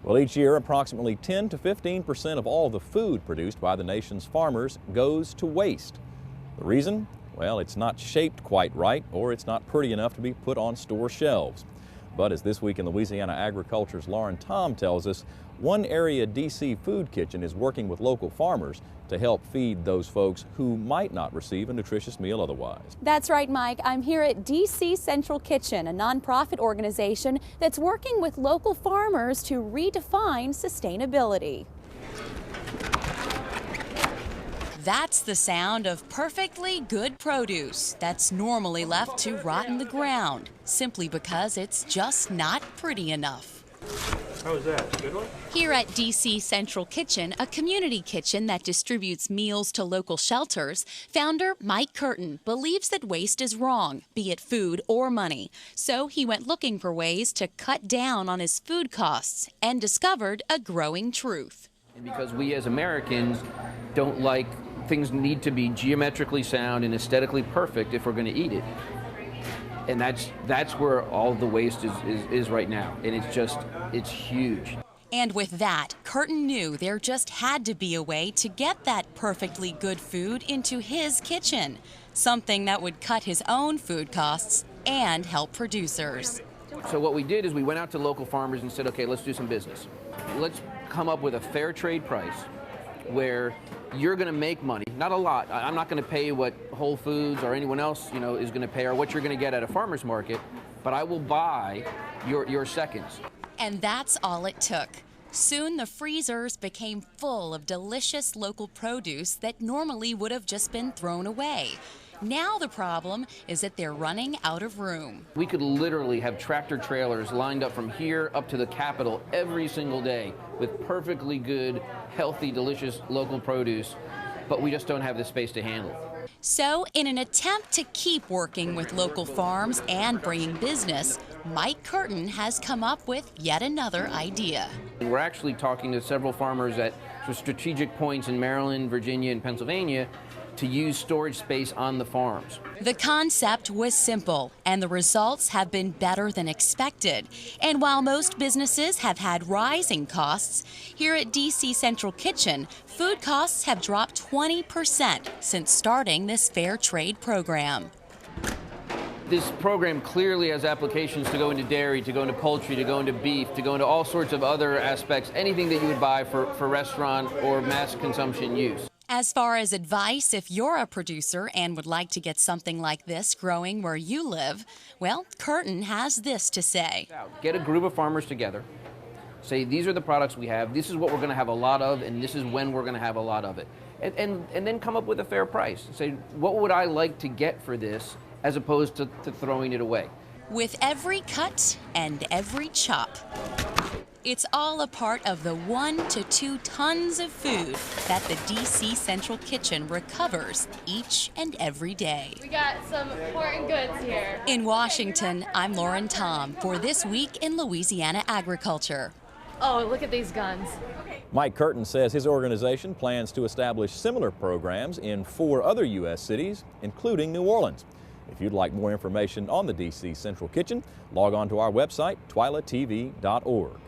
Well, each year, approximately 10 to 15% of all the food produced by the nation's farmers goes to waste. The reason? Well, it's not shaped quite right, or it's not pretty enough to be put on store shelves. But as This Week in Louisiana Agriculture's THOM tells us, one area DC Food Kitchen is working with local farmers to help feed those folks who might not receive a nutritious meal otherwise. That's right, Mike. I'm here at DC Central Kitchen, a nonprofit organization that's working with local farmers to redefine sustainability. That's the sound of perfectly good produce that's normally left to rot in the ground, simply because it's just not pretty enough. How was that? Good one? Here at DC Central Kitchen, a community kitchen that distributes meals to local shelters, founder Mike Curtin believes that waste is wrong, be it food or money. So he went looking for ways to cut down on his food costs and discovered a growing truth. And because we as Americans don't like things need to be geometrically sound and aesthetically perfect if we're going to eat it. And that's where all the waste is right now. And it's huge. And with that, Curtin knew there just had to be a way to get that perfectly good food into his kitchen, something that would cut his own food costs and help producers. So what we did is we went out to local farmers and said, okay, let's do some business. Let's come up with a fair trade price where you're going to make money, not a lot. I'm not going to pay what Whole Foods or anyone else, is going to pay or what you're going to get at a farmer's market, but I will buy your seconds. And that's all it took. Soon the freezers became full of delicious local produce that normally would have just been thrown away. Now the problem is that they're running out of room. We could literally have tractor trailers lined up from here up to the Capitol every single day with perfectly good, healthy, delicious local produce, but we just don't have the space to handle. So, in an attempt to keep working with local farms and bringing business, Mike Curtin has come up with yet another idea. We're actually talking to several farmers at strategic points in Maryland, Virginia, and Pennsylvania to use storage space on the farms. The concept was simple, and the results have been better than expected. And while most businesses have had rising costs, here at DC Central Kitchen, food costs have dropped 20% since starting this fair trade program. This program clearly has applications to go into dairy, to go into poultry, to go into beef, to go into all sorts of other aspects, anything that you would buy for restaurant or mass consumption use. As far as advice, if you're a producer and would like to get something like this growing where you live, well, Curtin has this to say. Get a group of farmers together. Say, these are the products we have, this is what we're going to have a lot of, and this is when we're going to have a lot of it. And then come up with a fair price. Say, what would I like to get for this as opposed to throwing it away? With every cut and every chop, it's all a part of the 1 to 2 tons of food that the DC Central Kitchen recovers each and every day. We got some important goods here. In Washington, I'm THOM for This Week in Louisiana Agriculture. Oh, look at these guns. Mike Curtin says his organization plans to establish similar programs in 4 other U.S. cities, including New Orleans. If you'd like more information on the DC Central Kitchen, log on to our website, twilatv.org.